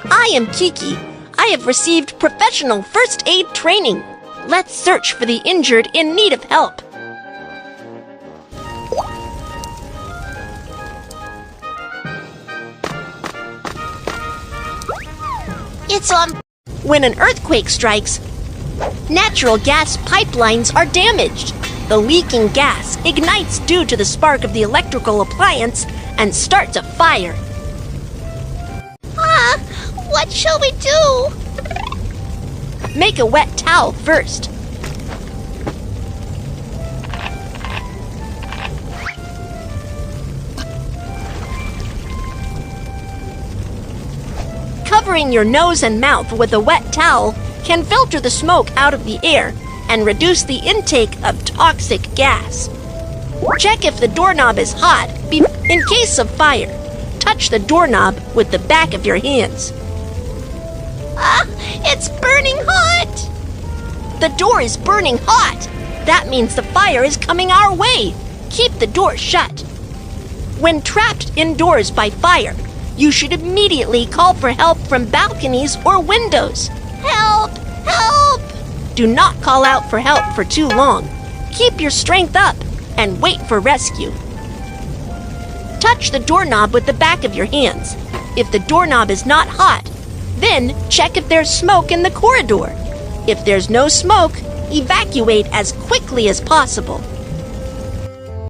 I am Kiki. I have received professional first aid training. Let's search for the injured in need of help. It's on. When an earthquake strikes, natural gas pipelines are damaged. The leaking gas ignites due to the spark of the electrical appliance and starts a fire. What shall we do? Make a wet towel first. Covering your nose and mouth with a wet towel can filter the smoke out of the air and reduce the intake of toxic gas. Check if the doorknob is hot. In case of fire, touch the doorknob with the back of your hands. It's burning hot! The door is burning hot. That means the fire is coming our way. Keep the door shut. When trapped indoors by fire, you should immediately call for help from balconies or windows. Help! Help! Do not call out for help for too long. Keep your strength up and wait for rescue. Touch the doorknob with the back of your hands. If the doorknob is not hot, then check if there's smoke in the corridor. If there's no smoke, evacuate as quickly as possible.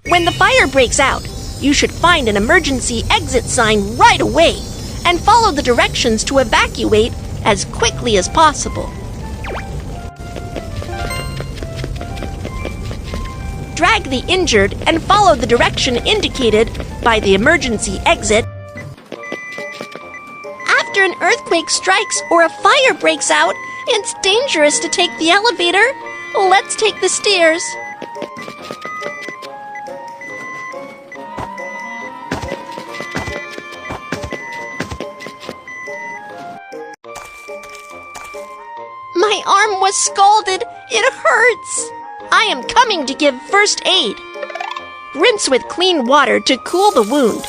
When the fire breaks out, you should find an emergency exit sign right away and follow the directions to evacuate as quickly as possible. Drag the injured and follow the direction indicated by the emergency exit. After an earthquake strikes or a fire breaks out, it's dangerous to take the elevator. Let's take the stairs. My arm was scalded. It hurts. I am coming to give first aid. Rinse with clean water to cool the wound.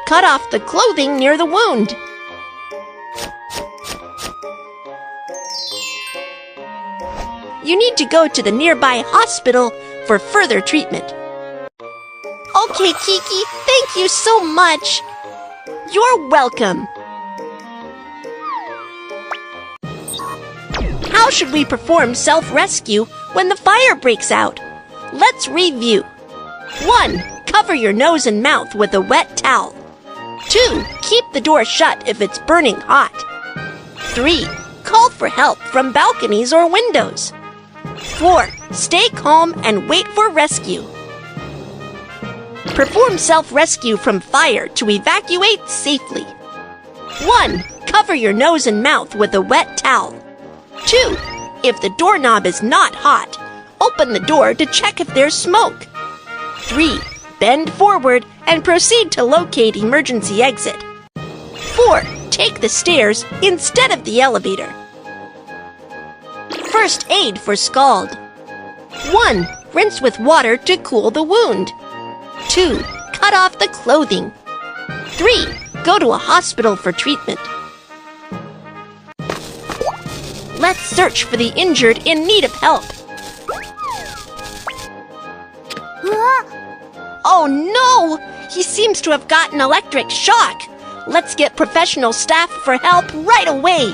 Cut off the clothing near the wound. You need to go to the nearby hospital for further treatment. Okay, Kiki, thank you so much. You're welcome. How should we perform self-rescue when the fire breaks out? Let's review. 1. Cover your nose and mouth with a wet towel. 2. Keep the door shut if it's burning hot. 3. Call for help from balconies or windows. 4. Stay calm and wait for rescue. Perform self-rescue from fire to evacuate safely. 1. Cover your nose and mouth with a wet towel. 2. If the doorknob is not hot, open the door to check if there's smoke. 3. Bend forward and proceed to locate emergency exit. 4. Take the stairs instead of the elevator. First aid for scald. 1. Rinse with water to cool the wound. 2. Cut off the clothing. 3. Go to a hospital for treatment. Let's search for the injured in need of help. Oh no! He seems to have gotten electric shock. Let's get professional staff for help right away.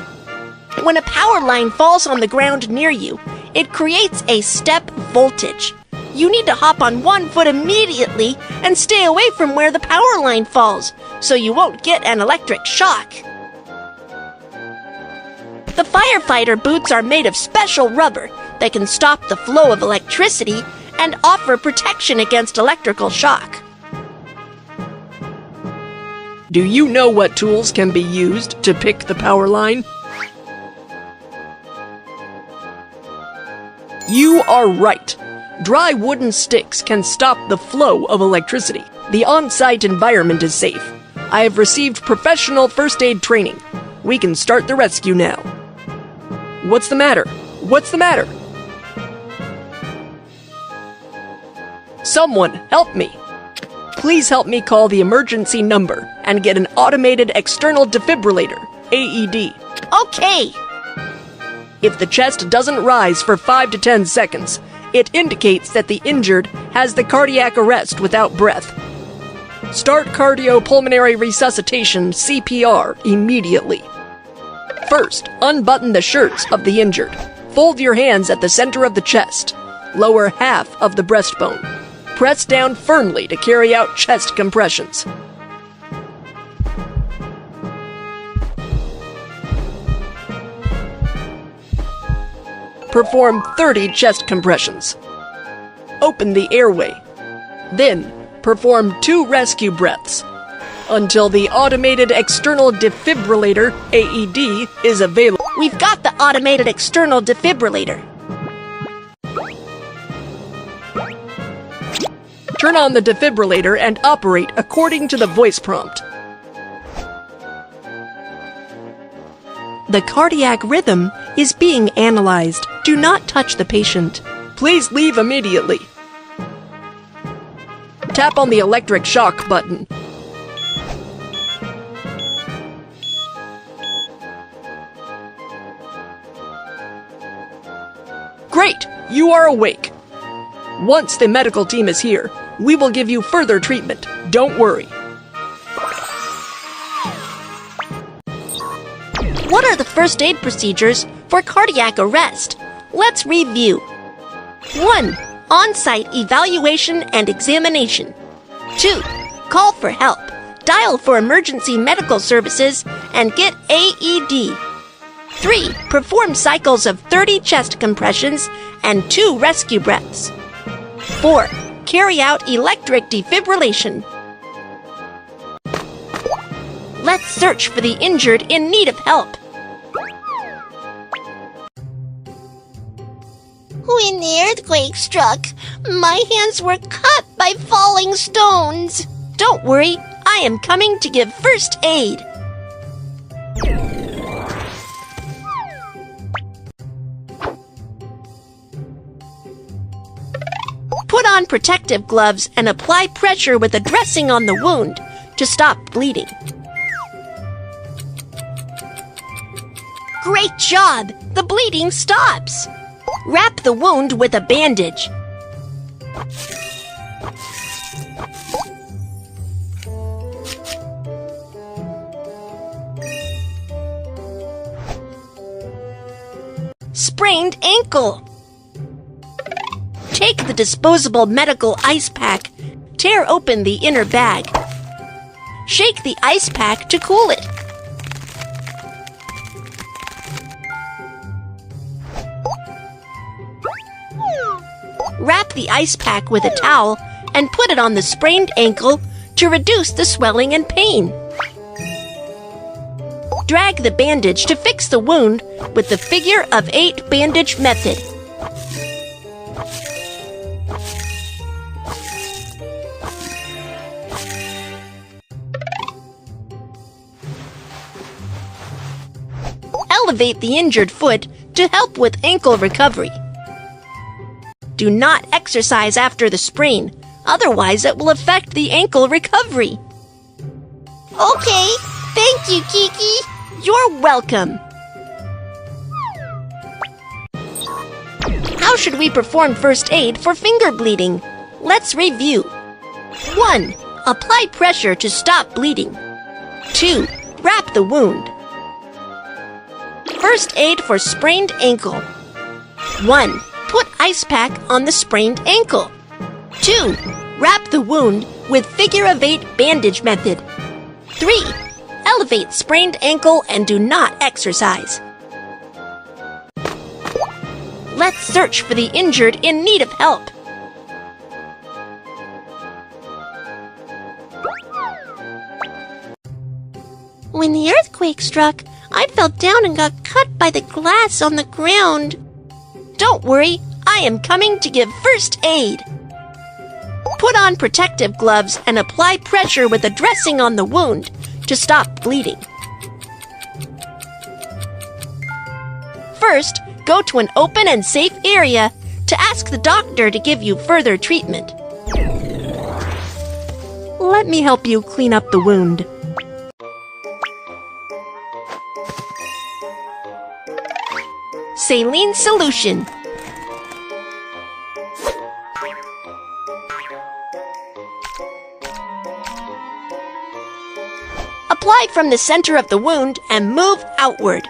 When a power line falls on the ground near you, it creates a step voltage. You need to hop on one foot immediately and stay away from where the power line falls, so you won't get an electric shock. The firefighter boots are made of special rubber that can stop the flow of electricity and offer protection against electrical shock. Do you know what tools can be used to pick the power line? You are right. Dry wooden sticks can stop the flow of electricity. The on-site environment is safe. I have received professional first aid training. We can start the rescue now. What's the matter? What's the matter? Someone help me! Please help me call the emergency number and get an automated external defibrillator, AED. Okay. If the chest doesn't rise for 5 to 10 seconds, it indicates that the injured has the cardiac arrest without breath. Start cardiopulmonary resuscitation, CPR, immediately. First, unbutton the shirts of the injured. Fold your hands at the center of the chest. Lower half of the breastbone. Press down firmly to carry out chest compressions. Perform 30 chest compressions. Open the airway. Then, perform 2 rescue breaths until the automated external defibrillator, AED, is available. We've got the automated external defibrillator. Turn on the defibrillator and operate according to the voice prompt. The cardiac rhythm is being analyzed. Do not touch the patient. Please leave immediately. Tap on the electric shock button. Great! You are awake. Once the medical team is here, we will give you further treatment. Don't worry. What are the first aid procedures for cardiac arrest? Let's review. 1. On-site evaluation and examination. 2. Call for help. Dial for emergency medical services and get AED. 3. Perform cycles of 30 chest compressions and 2 rescue breaths. 4. Carry out electric defibrillation. Let's search for the injured in need of help. When the earthquake struck, my hands were cut by falling stones. Don't worry, I am coming to give first aid. Put on protective gloves and apply pressure with a dressing on the wound to stop bleeding. Great job! The bleeding stops. Wrap the wound with a bandage. Sprained ankle. Take the disposable medical ice pack. Tear open the inner bag. Shake the ice pack to cool it. Wrap the ice pack with a towel and put it on the sprained ankle to reduce the swelling and pain. Drag the bandage to fix the wound with the figure of 8 bandage method. Elevate the injured foot to help with ankle recovery. Do not exercise after the sprain, otherwise it will affect the ankle recovery. Okay, thank you, Kiki. You're welcome. How should we perform first aid for finger bleeding? Let's review. 1. Apply pressure to stop bleeding. 2. Wrap the wound. First aid for sprained ankle. 1. Put ice pack on the sprained ankle. 2. Wrap the wound with figure of 8 bandage method. 3. Elevate sprained ankle and do not exercise. Let's search for the injured in need of help. When the earthquake struck, I fell down and got cut by the glass on the ground. Don't worry, I am coming to give first aid. Put on protective gloves and apply pressure with a dressing on the wound to stop bleeding. First, go to an open and safe area to ask the doctor to give you further treatment. Let me help you clean up the wound. Saline solution. Apply from the center of the wound and move outward.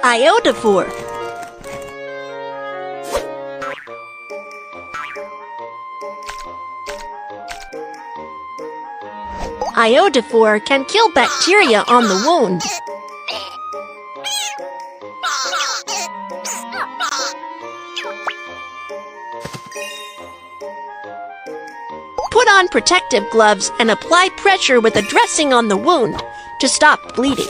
Iodophore. Iodophore can kill bacteria on the wound. Put on protective gloves and apply pressure with a dressing on the wound to stop bleeding.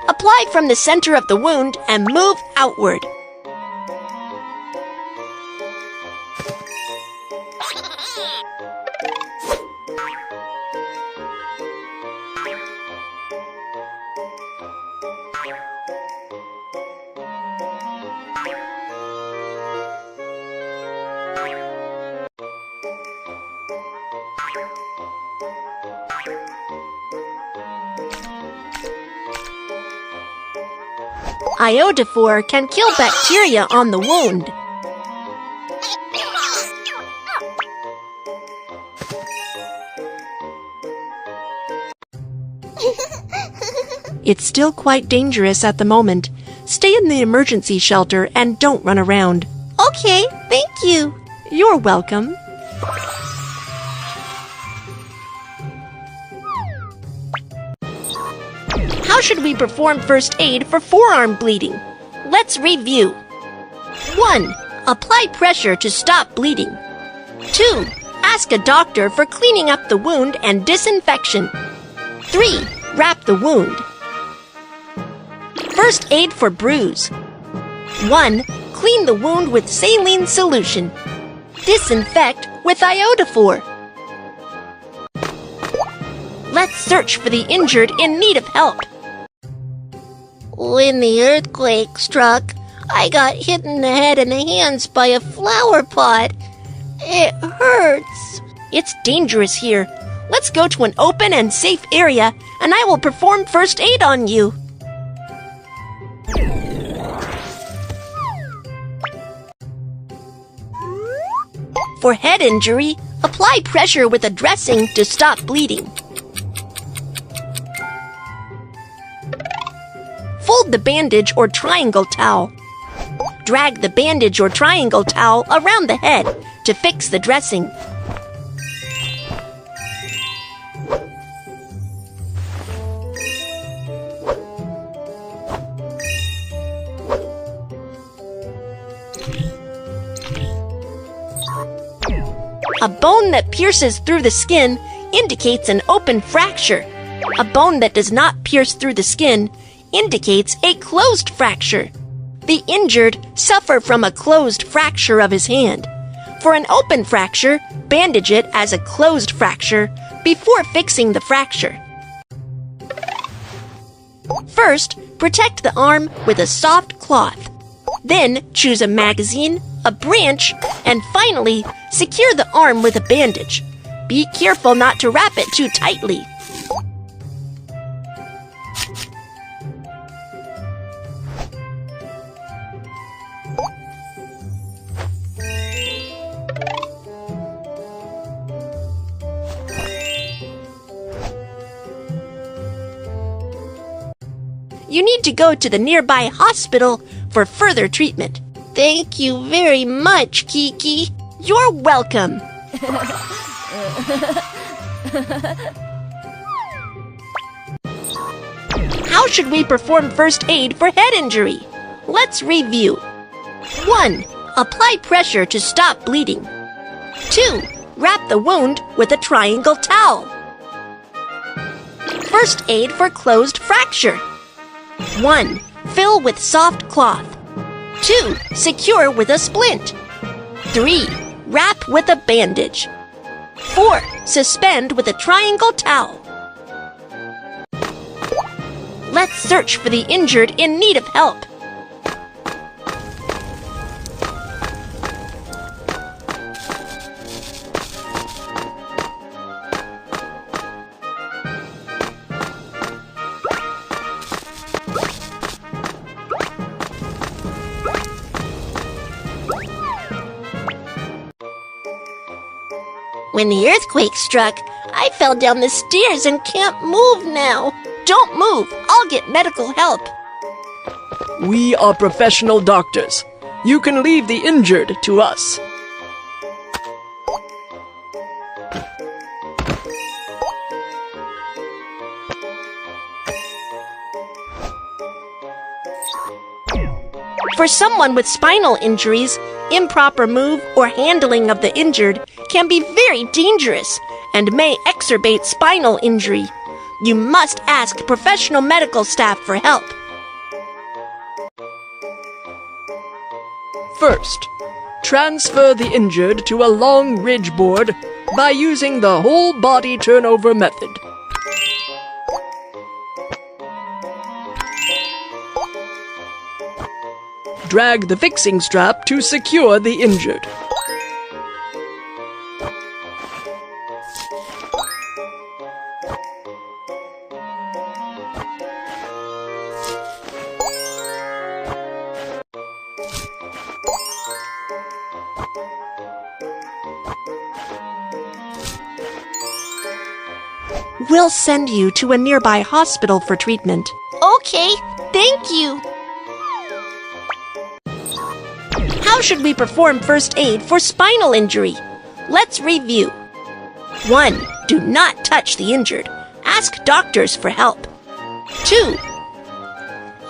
Apply from the center of the wound and move outward. Iodophore can kill bacteria on the wound. It's still quite dangerous at the moment. Stay in the emergency shelter and don't run around. Okay, thank you. You're welcome. How should we perform first aid for forearm bleeding? Let's review. 1. Apply pressure to stop bleeding. 2. Ask a doctor for cleaning up the wound and disinfection. 3. Wrap the wound. First aid for bruise. 1. Clean the wound with saline solution. Disinfect with iodophore. Let's search for the injured in need of help. When the earthquake struck, I got hit in the head and the hands by a flower pot. It hurts. It's dangerous here. Let's go to an open and safe area, and I will perform first aid on you. For head injury, apply pressure with a dressing to stop bleeding. Fold the bandage or triangle towel. Drag the bandage or triangle towel around the head to fix the dressing. A bone that pierces through the skin indicates an open fracture. A bone that does not pierce through the skin indicates a closed fracture. The injured suffer from a closed fracture of his hand. For an open fracture, bandage it as a closed fracture before fixing the fracture. First, protect the arm with a soft cloth. Then choose a magazine, a branch, and finally, secure the arm with a bandage. Be careful not to wrap it too tightly. You need to go to the nearby hospital for further treatment. Thank you very much, Kiki. You're welcome. How should we perform first aid for head injury? Let's review. 1. Apply pressure to stop bleeding. 2. Wrap the wound with a triangle towel. First aid for closed fracture. 1. Fill with soft cloth. 2. Secure with a splint. 3. Wrap with a bandage. 4. Suspend with a triangle towel. Let's search for the injured in need of help. When the earthquake struck, I fell down the stairs and can't move now. Don't move. I'll get medical help. We are professional doctors. You can leave the injured to us. For someone with spinal injuries, improper move or handling of the injured can be very dangerous and may exacerbate spinal injury. You must ask professional medical staff for help. First, transfer the injured to a long ridge board by using the whole body turnover method. Drag the fixing strap to secure the injured. We'll send you to a nearby hospital for treatment. Okay, thank you. How should we perform first aid for spinal injury? Let's review. 1. Do not touch the injured. Ask doctors for help. 2.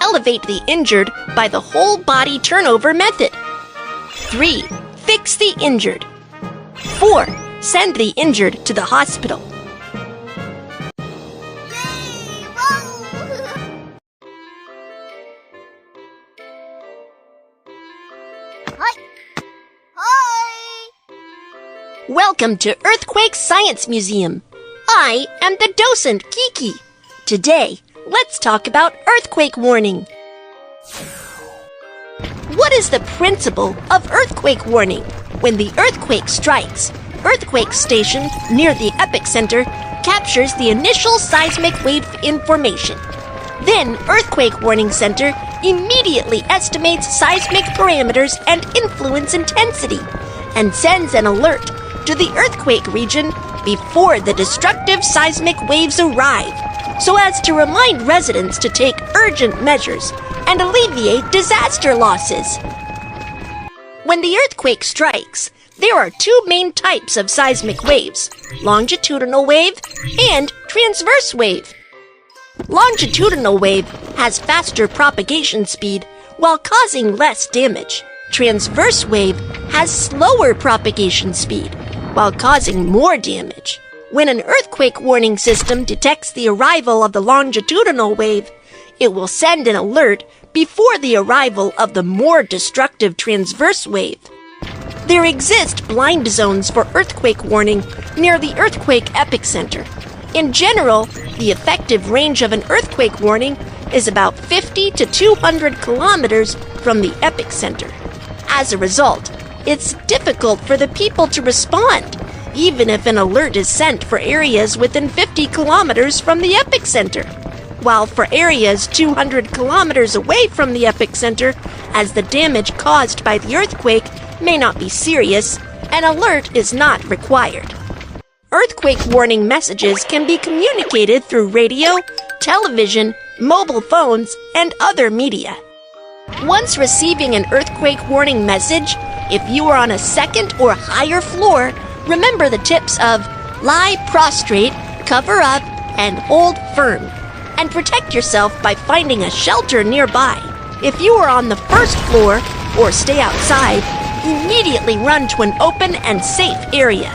Elevate the injured by the whole body turnover method. 3. Fix the injured. 4. Send the injured to the hospital. Welcome to Earthquake Science Museum. I am the docent, Kiki. Today, let's talk about earthquake warning. What is the principle of earthquake warning? When the earthquake strikes, earthquake station near the epicenter captures the initial seismic wave information. Then Earthquake Warning Center immediately estimates seismic parameters and influence intensity and sends an alert to the earthquake region before the destructive seismic waves arrive, so as to remind residents to take urgent measures and alleviate disaster losses. When the earthquake strikes, there are two main types of seismic waves: longitudinal wave and transverse wave. Longitudinal wave has faster propagation speed while causing less damage. Transverse wave has slower propagation speed while causing more damage. When an earthquake warning system detects the arrival of the longitudinal wave, it will send an alert before the arrival of the more destructive transverse wave. There exist blind zones for earthquake warning near the earthquake epicenter. In general, the effective range of an earthquake warning is about 50 to 200 kilometers from the epicenter. As a result, it's difficult for the people to respond, even if an alert is sent for areas within 50 kilometers from the epicenter. While for areas 200 kilometers away from the epicenter, as the damage caused by the earthquake may not be serious, an alert is not required. Earthquake warning messages can be communicated through radio, television, mobile phones, and other media. Once receiving an earthquake warning message, if you are on a second or higher floor, remember the tips of lie prostrate, cover up, and hold firm, and protect yourself by finding a shelter nearby. If you are on the first floor or stay outside, immediately run to an open and safe area.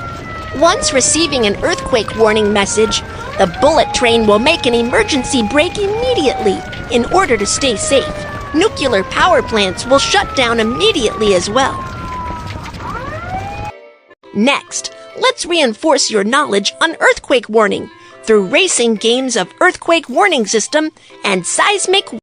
Once receiving an earthquake warning message, the bullet train will make an emergency brake immediately in order to stay safe. Nuclear power plants will shut down immediately as well. Next, let's reinforce your knowledge on earthquake warning through racing games of Earthquake Warning System and Seismic